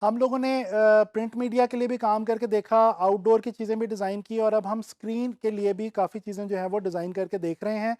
हम लोगों ने प्रिंट मीडिया के लिए भी काम करके देखा, आउटडोर की चीज़ें भी डिज़ाइन की और अब हम स्क्रीन के लिए भी काफ़ी चीज़ें जो हैं वो डिज़ाइन करके देख रहे हैं।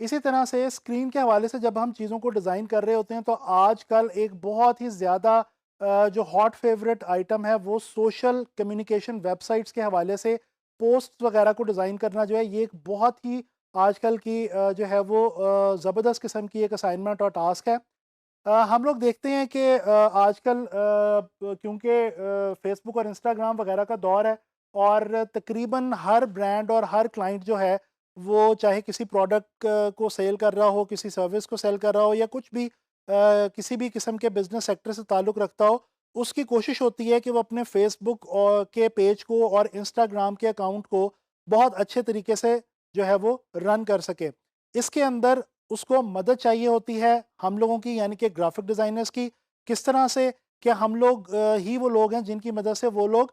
इसी तरह से स्क्रीन के हवाले से जब हम चीज़ों को डिज़ाइन कर रहे होते हैं तो आजकल एक बहुत ही ज़्यादा जो हॉट फेवरेट आइटम है वो सोशल कम्युनिकेशन वेबसाइट्स के हवाले से पोस्ट्स वगैरह को डिज़ाइन करना जो है ये एक बहुत ही आजकल की जो है वो ज़बरदस्त किस्म की एक असाइनमेंट और टास्क है। हम लोग देखते हैं कि आजकल क्योंकि फ़ेसबुक और इंस्टाग्राम वगैरह का दौर है और तकरीबन हर ब्रांड और हर क्लाइंट जो है, वो चाहे किसी प्रोडक्ट को सेल कर रहा हो, किसी सर्विस को सेल कर रहा हो या कुछ भी किसी भी किस्म के बिज़नेस सेक्टर से ताल्लुक़ रखता हो, उसकी कोशिश होती है कि वो अपने फ़ेसबुक के पेज को और इंस्टाग्राम के अकाउंट को बहुत अच्छे तरीके से जो है वो रन कर सके। इसके अंदर उसको मदद चाहिए होती है हम लोगों की यानी कि ग्राफिक डिज़ाइनर्स की। किस तरह से कि हम लोग ही वो लोग हैं जिनकी मदद से वो लोग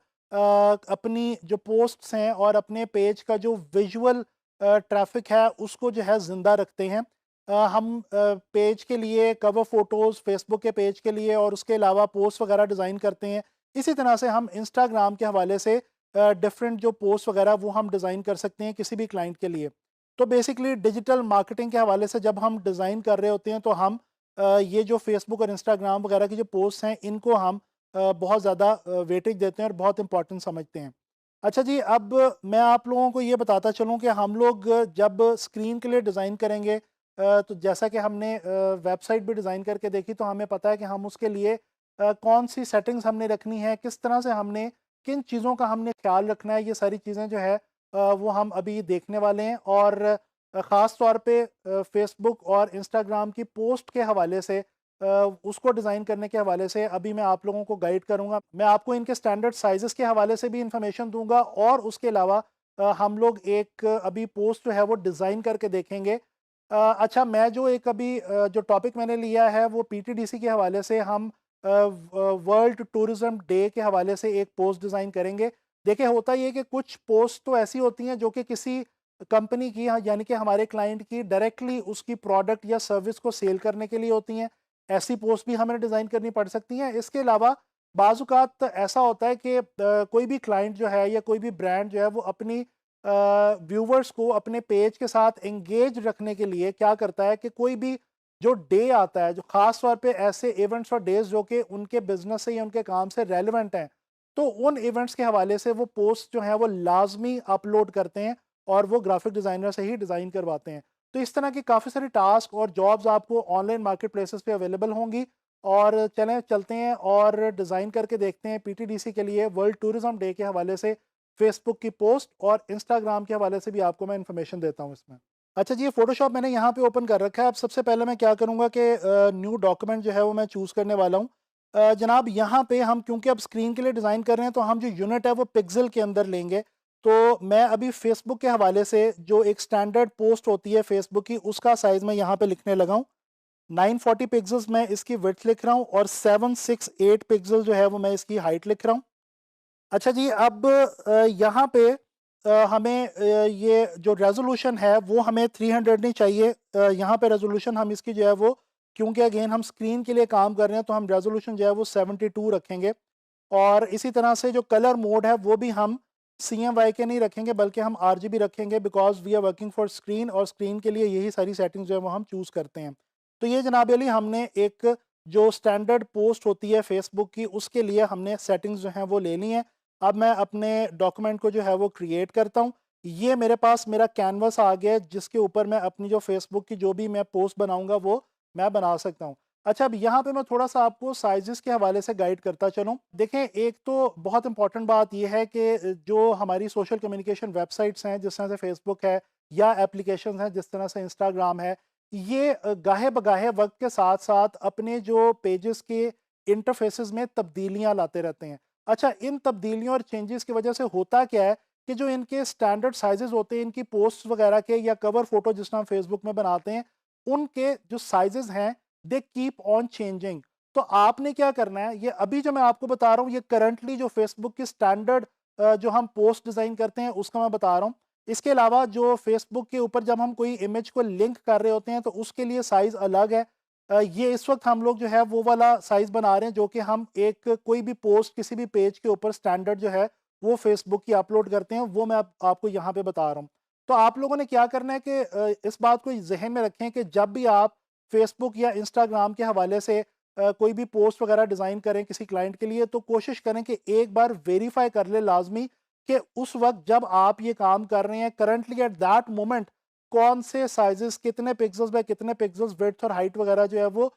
अपनी जो पोस्ट्स हैं और अपने पेज का जो विजुअल ट्रैफ़िक है उसको जो है ज़िंदा रखते हैं। हम पेज के लिए कवर फ़ोटोज़ फ़ेसबुक के पेज के लिए और उसके अलावा पोस्ट वगैरह डिज़ाइन करते हैं। इसी तरह से हम इंस्टाग्राम के हवाले से डिफ़रेंट जो पोस्ट वगैरह वो हम डिज़ाइन कर सकते हैं किसी भी क्लाइंट के लिए। तो बेसिकली डिजिटल मार्केटिंग के हवाले से जब हम डिज़ाइन कर रहे होते हैं तो हम ये जो फ़ेसबुक और इंस्टाग्राम वगैरह की जो पोस्ट हैं इनको हम बहुत ज़्यादा वेटेज देते हैं और बहुत इम्पोर्टेंट समझते हैं। अच्छा जी, अब मैं आप लोगों को ये बताता चलूँ कि हम लोग जब स्क्रीन के लिए डिज़ाइन करेंगे तो जैसा कि हमने वेबसाइट भी डिज़ाइन करके देखी तो हमें पता है कि हम उसके लिए कौन-सी सेटिंग्स हमने रखनी है, किस तरह से हमने किन चीज़ों का हमने ख़्याल रखना है, ये सारी चीज़ें जो है वो हम अभी देखने वाले हैं और ख़ास तौर पे फ़ेसबुक और इंस्टाग्राम की पोस्ट के हवाले से उसको डिज़ाइन करने के हवाले से अभी मैं आप लोगों को गाइड करूँगा। मैं आपको इनके स्टैंडर्ड साइज़ेज़ के हवाले से भी इन्फॉर्मेशन दूँगा और उसके अलावा हम लोग एक अभी पोस्ट जो है वो डिज़ाइन करके देखेंगे। अच्छा, मैं जो एक अभी जो टॉपिक मैंने लिया है वो पीटीडीसी के हवाले से हम वर्ल्ड टूरिज़्म डे के हवाले से एक पोस्ट डिज़ाइन करेंगे। देखिए, होता ये है कि कुछ पोस्ट तो ऐसी होती हैं जो कि किसी कंपनी की यानी कि हमारे क्लाइंट की डायरेक्टली उसकी प्रोडक्ट या सर्विस को सेल करने के लिए होती हैं। ऐसी पोस्ट भी हमें डिज़ाइन करनी पड़ सकती हैं। इसके अलावा बाज़-औक़ात ऐसा होता है कि कोई भी क्लाइंट जो है या कोई भी ब्रांड जो है वो अपनी व्यूवर्स को अपने पेज के साथ एंगेज रखने के लिए क्या करता है कि कोई भी जो डे आता है, जो ख़ास तौर पे ऐसे इवेंट्स और डेज़ जो कि उनके बिज़नेस से या उनके काम से रेलेवेंट हैं, तो उन इवेंट्स के हवाले से वो पोस्ट जो हैं वो लाज़मी अपलोड करते हैं और वो ग्राफ़िक डिज़ाइनर से ही डिज़ाइन करवाते हैं। तो इस तरह की काफ़ी सारी टास्क और जॉब्स आपको ऑनलाइन मार्केट प्लेसेस पे अवेलेबल होंगी और चलते हैं और डिज़ाइन करके देखते हैं पीटीडीसी के लिए वर्ल्ड टूरिज़्म डे के हवाले से फ़ेसबुक की पोस्ट और इंस्टाग्राम के हवाले से भी आपको मैं इन्फॉर्मेशन देता हूँ इसमें। अच्छा जी, ये फ़ोटोशॉप मैंने यहाँ पे ओपन कर रखा है। अब सबसे पहले मैं क्या करूँगा कि न्यू डॉक्यूमेंट जो है वो मैं चूज़ करने वाला हूँ। जनाब, यहाँ पे हम क्योंकि अब स्क्रीन के लिए डिज़ाइन कर रहे हैं तो हम जो यूनिट है वो पिक्सल के अंदर लेंगे। तो मैं अभी फ़ेसबुक के हवाले से जो एक स्टैंडर्ड पोस्ट होती है फ़ेसबुक की उसका साइज़ मैं यहाँ पे लिखने लगा हूँ। 940 पिक्सेल्स मैं इसकी विड्थ लिख रहा हूँ और 768 पिक्सल जो है वो मैं इसकी हाइट लिख रहा हूँ। अच्छा जी, अब यहाँ पे हमें ये जो रेज़ोल्यूशन है वो हमें 300 नहीं चाहिए। यहाँ पे रेज़ोल्यूशन हम इसकी जो है वो, क्योंकि अगेन हम स्क्रीन के लिए काम कर रहे हैं तो हम रेज़ोल्यूशन जो है वो 72 रखेंगे। और इसी तरह से जो कलर मोड है वो भी हम CMYK के नहीं रखेंगे बल्कि हम RGB रखेंगे, because we are working for screen और स्क्रीन के लिए यही सारी सेटिंग्स जो है वो हम चूज़ करते हैं। तो ये जनाब अली हमने एक जो स्टैंडर्ड पोस्ट होती है फ़ेसबुक की उसके लिए हमने सेटिंग्स जो हैं वो ले ली हैं। अब मैं अपने डॉक्यूमेंट को जो है वो क्रिएट करता हूँ। ये मेरे पास मेरा कैनवास आ गया है जिसके ऊपर मैं अपनी जो फ़ेसबुक की जो भी मैं पोस्ट बनाऊँगा वो मैं बना सकता हूँ। अच्छा, अब यहाँ पे मैं थोड़ा-सा आपको साइज़ेज़ के हवाले से गाइड करता चलूँ। देखें, एक तो बहुत इम्पोर्टेंट बात ये है कि जो हमारी सोशल कम्युनिकेशन वेबसाइट्स हैं, जिस तरह से फ़ेसबुक है या एप्लीकेशंस हैं, जिस तरह से इंस्टाग्राम है, ये गाहे-बगाहे वक़्त के साथ-साथ अपने जो पेजेज़ के इंटरफ़ेसेज़ में तब्दीलियाँ लाते रहते हैं। अच्छा, इन तब्दीलियों और चेंजेज़ की वजह से होता क्या है कि जो इनके स्टैंडर्ड साइज़ेज़ होते हैं, इनकी पोस्ट्स वगैरह के या कवर फ़ोटो जिस तरह हम फ़ेसबुक में बनाते हैं, उनके जो साइज़ेज़ हैं दे कीप ऑन चेंजिंग। तो आपने क्या करना है, ये अभी जो मैं आपको बता रहा हूँ ये करंटली जो फेसबुक की स्टैंडर्ड जो हम पोस्ट डिज़ाइन करते हैं उसका मैं बता रहा हूँ। इसके अलावा जो फेसबुक के ऊपर जब हम कोई इमेज को लिंक कर रहे होते हैं तो उसके लिए साइज़ अलग है। ये इस वक्त हम लोग जो है वो वाला साइज़ बना रहे हैं जो कि हम एक कोई भी पोस्ट किसी भी पेज के ऊपर स्टैंडर्ड जो है वो फेसबुक की अपलोड करते हैं, वो मैं आपको यहाँ पे बता रहा हूँ। तो आप लोगों ने क्या करना है कि इस बात को जहन में रखें कि जब भी आप फेसबुक या इंस्टाग्राम के हवाले से कोई भी पोस्ट वगैरह डिज़ाइन करें किसी क्लाइंट के लिए, तो कोशिश करें कि एक बार वेरीफाई कर ले लाजमी कि उस वक्त जब आप ये काम कर रहे हैं करंटली एट दैट मोमेंट कौन से साइजेस कितने पिक्सल्स बाय कितने पिक्सल्स विड्थ और हाइट वगैरह जो है वो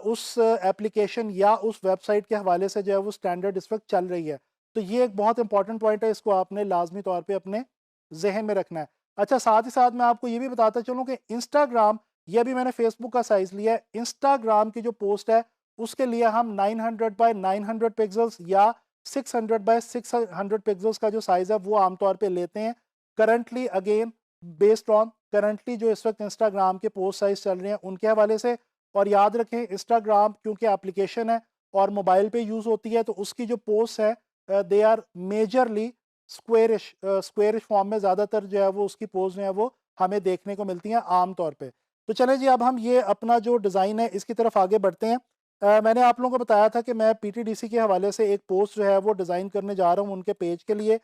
उस एप्लीकेशन या उस वेबसाइट के हवाले से जो है वो स्टैंडर्ड इस वक्त चल रही है। तो ये एक बहुत इंपॉर्टेंट पॉइंट है, इसको आपने लाजमी तौर पे अपने जहन में रखना है। अच्छा, साथ ही साथ मैं आपको ये भी बताता चलूँ कि इंस्टाग्राम, ये भी मैंने फेसबुक का साइज लिया है, इंस्टाग्राम की जो पोस्ट है उसके लिए हम 900 बाय 900 पिक्सल्स या 600 बाय 600 पिक्सल्स का जो साइज है वो आमतौर पे लेते हैं। Currently again based on currently जो इस वक्त इंस्टाग्राम के पोस्ट साइज चल रहे हैं उनके हवाले से। और याद रखें इंस्टाग्राम क्योंकि एप्लीकेशन है और मोबाइल पे यूज़ होती है, तो उसकी जो पोस्ट है they are majorly squarish form में ज़्यादातर जो है वो उसकी पोस्ट जो है वो हमें देखने को मिलती हैं आम तौर पे। तो चलें जी, अब हम ये अपना जो डिज़ाइन है इसकी तरफ आगे बढ़ते हैं। मैंने आप लोगों को बताया था कि मैं पीटीडीसी के हवाले से एक पोस्ट जो है वो डिज़ाइन करने जा रहा हूँ उनके पेज के लिए।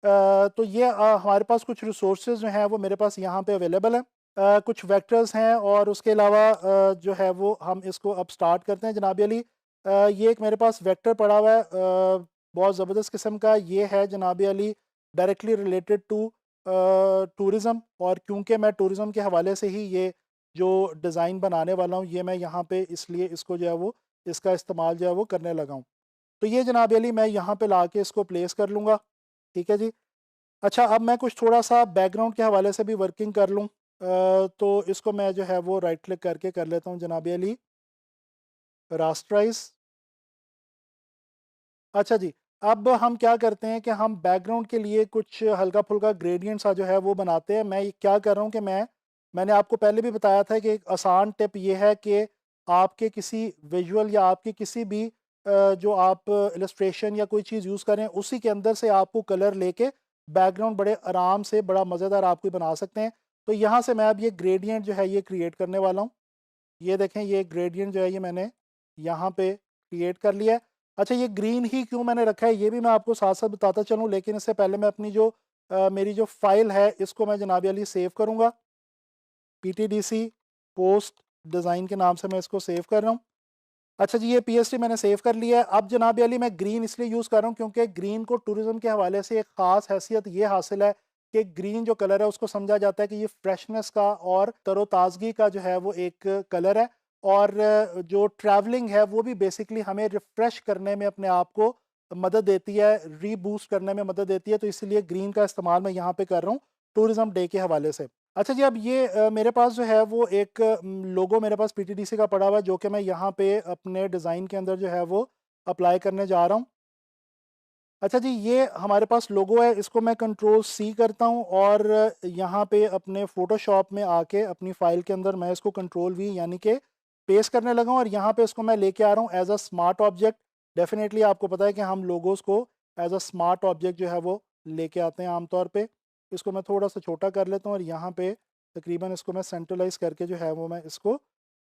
तो ये हमारे पास कुछ रिसोर्सेज जो हैं वो मेरे पास यहाँ पे अवेलेबल है। कुछ वेक्टर्स हैं और उसके अलावा जो है वो हम इसको अब स्टार्ट करते हैं जनाब अली। ये एक मेरे पास वेक्टर पड़ा हुआ है बहुत ज़बरदस्त किस्म का, ये है जनाब Ali directly related to tourism. और क्योंकि मैं टूरिज़म के हवाले से ही ये जो डिज़ाइन बनाने वाला हूँ ये मैं यहाँ पे इसलिए इसको जो है वो इसका इस्तेमाल जो है वो करने लगा हूँ। तो ये जनाब अली मैं यहाँ पे ला के इसको प्लेस कर लूँगा। ठीक है जी। अच्छा, अब मैं कुछ थोड़ा-सा बैकग्राउंड के हवाले से भी वर्किंग कर लूँ। तो इसको मैं जो है वो राइट क्लिक करके कर लेता हूँ जनाब अली, रास्टराइज़। अच्छा जी, अब हम क्या करते हैं कि हम बैकग्राउंड के लिए कुछ हल्का-फुल्का ग्रेडिएंट सा जो है वो बनाते हैं। मैं ये क्या कर रहा हूँ कि मैंने आपको पहले भी बताया था कि एक आसान टिप ये है कि आपके किसी विजुअल या आपके किसी भी जो आप इलस्ट्रेशन या कोई चीज़ यूज़ कर रहे हैं उसी के अंदर से आपको कलर लेके बैकग्राउंड बड़े आराम से बड़ा मज़ेदार आप कोई बना सकते हैं। तो यहाँ से मैं अब ये ग्रेडिएंट जो है ये क्रिएट करने वाला हूँ। ये देखें, ये ग्रेडिएंट जो है ये मैंने यहाँ पे क्रिएट कर लिया है। अच्छा, ये ग्रीन ही क्यों मैंने रखा है ये भी मैं आपको साथ-साथ बताता चलूँ, लेकिन इससे पहले मैं अपनी जो मेरी जो फ़ाइल है इसको मैं जनाब अली सेव करूँगा। पीटीडीसी पोस्ट डिज़ाइन के नाम से मैं इसको सेव कर रहा हूँ। अच्छा जी, ये पीएसटी मैंने सेव कर लिया है। अब जनाब अली मैं ग्रीन इसलिए यूज़ कर रहा हूँ क्योंकि ग्रीन को टूरिज़्म के हवाले से एक ख़ास हैसियत ये हासिल है कि ग्रीन जो कलर है उसको समझा जाता है कि ये फ्रेशनेस का और तरोताज़गी का जो है वो एक कलर है। और जो ट्रैवलिंग है वो भी बेसिकली हमें रिफ़्रेश करने में अपने आप को मदद देती है, रीबूस्ट करने में मदद देती है। तो इसीलिए ग्रीन का इस्तेमाल मैं यहाँ पे कर रहा हूँ टूरिज़्म डे के हवाले से। अच्छा जी, अब ये मेरे पास जो है वो एक लोगो मेरे पास पीटीडीसी का पड़ा हुआ है जो कि मैं यहाँ पे अपने डिज़ाइन के अंदर जो है वो अप्लाई करने जा रहा हूँ। अच्छा जी, ये हमारे पास लोगो है, इसको मैं कंट्रोल सी करता हूँ और यहाँ पे अपने फ़ोटोशॉप में आके अपनी फ़ाइल के अंदर मैं इसको कंट्रोल वी यानी कि पेस्ट करने लगा हूँ और यहाँ पे इसको मैं लेके आ रहा हूँ as a smart object. Definitely आपको पता है कि हम लोगोज़ को एज़ अ स्मार्ट ऑब्जेक्ट जो है वो लेके आते हैं आम तौर पे। इसको मैं थोड़ा-सा छोटा कर लेता हूँ और यहाँ पे तकरीबन इसको मैं सेंट्रलाइज़ करके जो है वो मैं इसको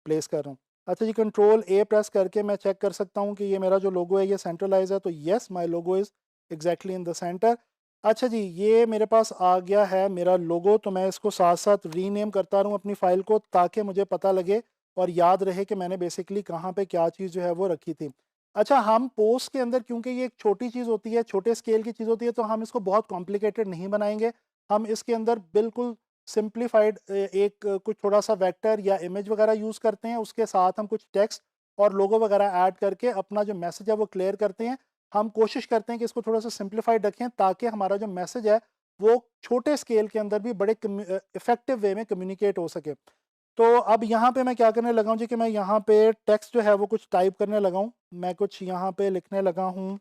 प्लेस कर रहा हूँ। अच्छा जी, कंट्रोल ए प्रेस करके मैं चेक कर सकता हूँ कि ये मेरा जो लोगो है ये सेंट्रलाइज़ है, तो yes my logo is exactly in the centre. अच्छा जी, ये मेरे पास आ गया है मेरा लोगो, तो मैं इसको साथ-साथ रीनेम करता रहूँ अपनी फ़ाइल को ताकि मुझे पता लगे और याद रहे कि मैंने बेसिकली कहाँ पे क्या चीज़ जो है वो रखी थी। अच्छा, हम पोस्ट के अंदर क्योंकि ये एक छोटी चीज़ होती है, छोटे स्केल की चीज़ होती है, तो हम इसको बहुत कॉम्प्लिकेटेड नहीं बनाएँगे। हम इसके अंदर बिल्कुल सिंप्लीफाइड एक कुछ थोड़ा-सा वेक्टर या इमेज वगैरह यूज़ करते हैं, उसके साथ हम कुछ टेक्स्ट और लोगो वगैरह ऐड करके अपना जो मैसेज है वो क्लियर करते हैं। हम कोशिश करते हैं कि इसको थोड़ा-सा सिंप्लीफाइड रखें ताकि हमारा जो मैसेज है वो छोटे स्केल के अंदर भी बड़े इफ़ेक्टिव वे में कम्युनिकेट हो सके। तो अब यहाँ पे मैं क्या करने लगा हूँ जी कि मैं यहाँ पे टेक्स्ट जो है वो कुछ टाइप करने लगा हूँ। मैं कुछ यहाँ पे लिखने लगा हूँ,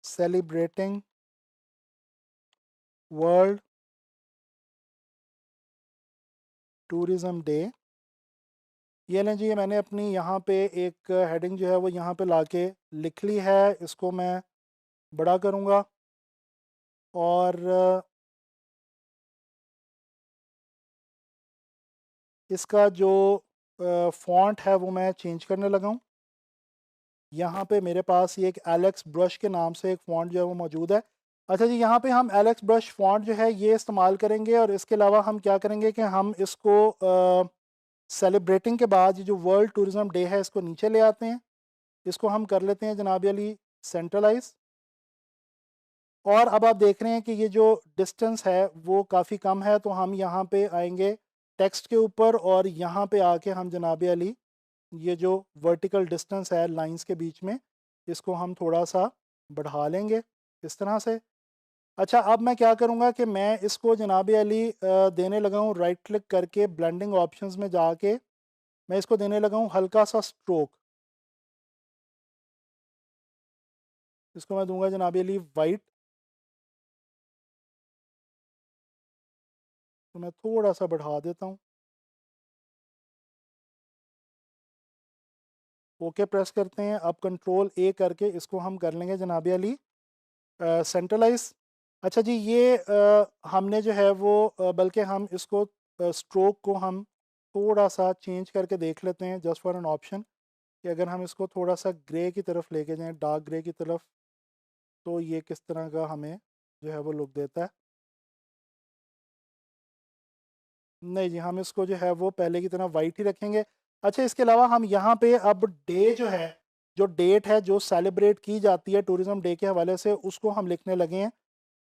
सेलिब्रेटिंग वर्ल्ड टूरिज़्म डे। ये लें जी, ये मैंने अपनी यहाँ पे एक हेडिंग जो है वो यहाँ पे लाके लिख ली है। इसको मैं बड़ा करूँगा और इसका जो फ़ॉन्ट है वो मैं चेंज करने लगा हूँ। यहाँ पे मेरे पास ये एक एलेक्स ब्रश के नाम से एक फ़ॉन्ट जो है वो मौजूद है। अच्छा जी, यहाँ पे हम एलेक्स ब्रश फ़ॉन्ट जो है ये इस्तेमाल करेंगे और इसके अलावा हम क्या करेंगे कि हम इसको सेलिब्रेटिंग के बाद ये जो वर्ल्ड टूरिज़्म डे है इसको नीचे ले आते हैं। इसको हम कर लेते हैं जनाब अली सेंट्रलाइज़। और अब आप देख रहे हैं कि ये जो डिस्टेंस है वो काफ़ी कम है, तो हम यहाँ पे आएँगे टेक्स्ट के ऊपर और यहाँ पे आके हम जनाब अली ये जो वर्टिकल डिस्टेंस है लाइंस के बीच में, इसको हम थोड़ा-सा बढ़ा लेंगे इस तरह से। अच्छा, अब मैं क्या करूँगा कि मैं इसको जनाब अली देने लगा हूँ राइट क्लिक करके ब्लेंडिंग ऑप्शंस में जाके मैं इसको देने लगा हूँ हल्का-सा स्ट्रोक। इसको मैं दूँगा जनाब अली वाइट। तो मैं थोड़ा-सा बढ़ा देता हूँ। ओके प्रेस करते हैं। अब कंट्रोल ए करके इसको हम कर लेंगे जनाब अली सेंट्रलाइज़। अच्छा जी, ये हमने जो है वो बल्कि हम इसको स्ट्रोक को हम थोड़ा-सा चेंज करके देख लेते हैं जस्ट फॉर एन ऑप्शन, कि अगर हम इसको थोड़ा-सा ग्रे की तरफ लेके जाएँ, डार्क ग्रे की तरफ, तो ये किस तरह का हमें जो है वो लुक देता है। नहीं जी, हम इसको जो है वो पहले की तरह वाइट ही रखेंगे। अच्छा, इसके अलावा हम यहाँ पे अब डे जो है, जो डेट है जो सेलिब्रेट की जाती है टूरिज़्म डे के हवाले से, उसको हम लिखने लगे हैं,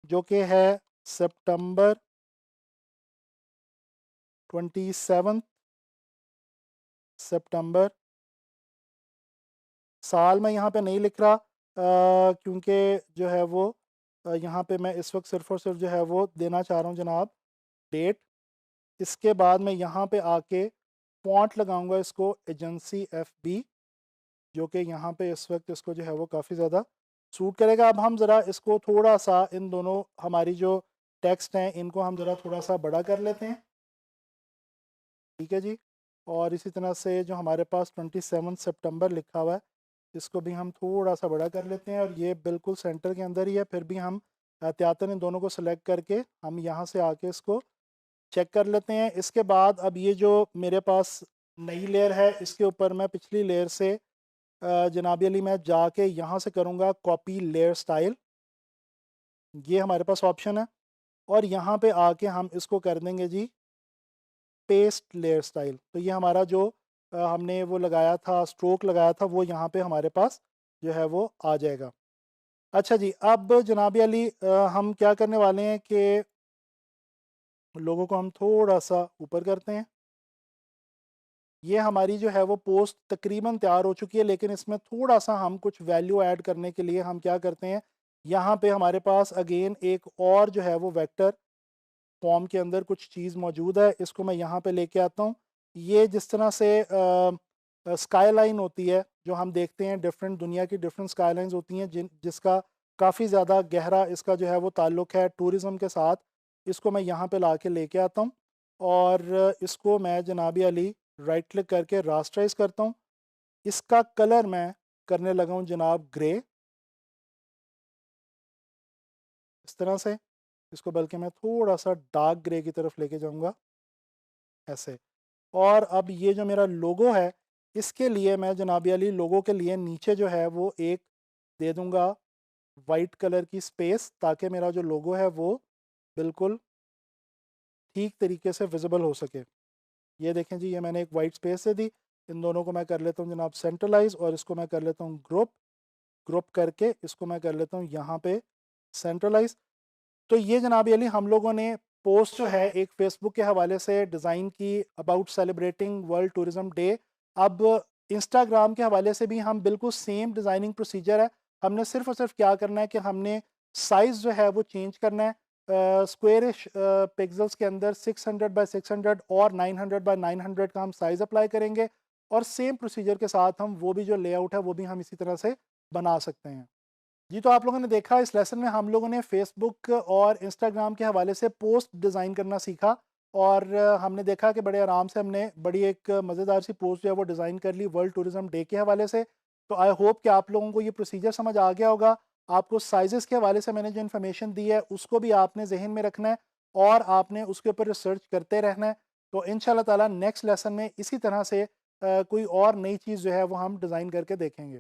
जो कि है सितंबर 27 सितंबर। साल मैं यहाँ पे नहीं लिख रहा क्योंकि जो है वो यहाँ पे मैं इस वक्त सिर्फ़ और सिर्फ जो है वो देना चाह रहा हूँ जनाब डेट। इसके बाद मैं यहाँ पे आके फ़ॉन्ट लगाऊँगा इसको एजेंसी एफबी, जो कि यहाँ पे इस वक्त इसको जो है वो काफ़ी ज़्यादा सूट करेगा। अब हम ज़रा इसको थोड़ा-सा इन दोनों हमारी जो टेक्स्ट हैं इनको हम ज़रा थोड़ा-सा बड़ा कर लेते हैं। ठीक है जी। और इसी तरह से जो हमारे पास 27 सितंबर लिखा हुआ है, इसको भी हम थोड़ा-सा बड़ा कर लेते हैं और ये बिल्कुल सेंटर के अंदर ही है। फिर भी हम एहतियातन इन दोनों को सेलेक्ट करके हम यहाँ से आके इसको चेक कर लेते हैं। इसके बाद अब ये जो मेरे पास नई लेयर है, इसके ऊपर मैं पिछली लेयर से जनाब अली मैं जाके यहाँ से करूँगा कॉपी लेयर स्टाइल। ये हमारे पास ऑप्शन है और यहाँ पे आके हम इसको कर देंगे जी पेस्ट लेयर स्टाइल। तो ये हमारा जो हमने वो लगाया था, स्ट्रोक लगाया था, वो यहाँ पे हमारे पास जो है वो आ जाएगा। अच्छा जी, अब जनाब अली हम क्या करने वाले हैं कि लोगों को हम थोड़ा-सा ऊपर करते हैं। ये हमारी जो है वो पोस्ट तकरीबन तैयार हो चुकी है, लेकिन इसमें थोड़ा-सा हम कुछ वैल्यू ऐड करने के लिए हम क्या करते हैं, यहाँ पे हमारे पास अगेन एक और जो है वो वेक्टर फॉर्म के अंदर कुछ चीज़ मौजूद है, इसको मैं यहाँ पे लेके आता हूँ। ये जिस तरह से स्काई लाइन होती है, जो हम देखते हैं डिफरेंट दुनिया की डिफरेंट स्काई लाइन्स होती हैं जिसका काफ़ी ज़्यादा गहरा इसका जो है वो ताल्लुक है टूरिज़्म के साथ। इसको मैं यहाँ पे ला के लेके आता हूँ और इसको मैं जनाब अली राइट क्लिक करके रास्टराइज़ करता हूँ। इसका कलर मैं करने लगा हूँ जनाब ग्रे, इस तरह से। इसको बल्कि मैं थोड़ा-सा डार्क ग्रे की तरफ लेके जाऊँगा, ऐसे। और अब ये जो मेरा लोगो है, इसके लिए मैं जनाब अली लोगो के लिए नीचे जो है वो एक दे दूँगा वाइट कलर की स्पेस, ताकि मेरा जो लोगो है वो बिल्कुल ठीक तरीके से विज़िबल हो सके। ये देखें जी, ये मैंने एक वाइट स्पेस दे दी। इन दोनों को मैं कर लेता हूँ जनाब सेंट्रलाइज़ और इसको मैं कर लेता हूँ ग्रुप। ग्रुप करके इसको मैं कर लेता हूँ यहाँ पे सेंट्रलाइज़। तो ये जनाब अली हम लोगों ने पोस्ट जो है एक फ़ेसबुक के हवाले से डिज़ाइन की about celebrating world tourism day. अब इंस्टाग्राम के हवाले से भी हम बिल्कुल सेम डिज़ाइनिंग प्रोसीजर है। हमने सिर्फ़ और सिर्फ क्या करना है कि हमने साइज़ जो है वो चेंज करना है। स्क्वेयरिश पिक्सेल्स के अंदर 600 बाय 600 और 900 बाय 900 का हम साइज़ अप्लाई करेंगे और सेम प्रोसीजर के साथ हम वो भी जो लेआउट है वो भी हम इसी तरह से बना सकते हैं। जी, तो आप लोगों ने देखा इस लेसन में हम लोगों ने फ़ेसबुक और इंस्टाग्राम के हवाले से पोस्ट डिज़ाइन करना सीखा और हमने देखा कि बड़े आराम से हमने बड़ी एक मज़ेदार सी पोस्ट जो है वो डिज़ाइन कर ली वर्ल्ड टूरिज़्म डे के हवाले से। तो आई होप कि आप लोगों को ये प्रोसीजर समझ आ गया होगा। आपको साइज़ेस के हवाले से मैंने जो इन्फॉर्मेशन दी है उसको भी आपने ज़हन में रखना है और आपने उसके ऊपर रिसर्च करते रहना है। तो इंशाल्लाह ताला नेक्स्ट लेसन में इसी तरह से कोई और नई चीज़ जो है वो हम डिज़ाइन करके देखेंगे।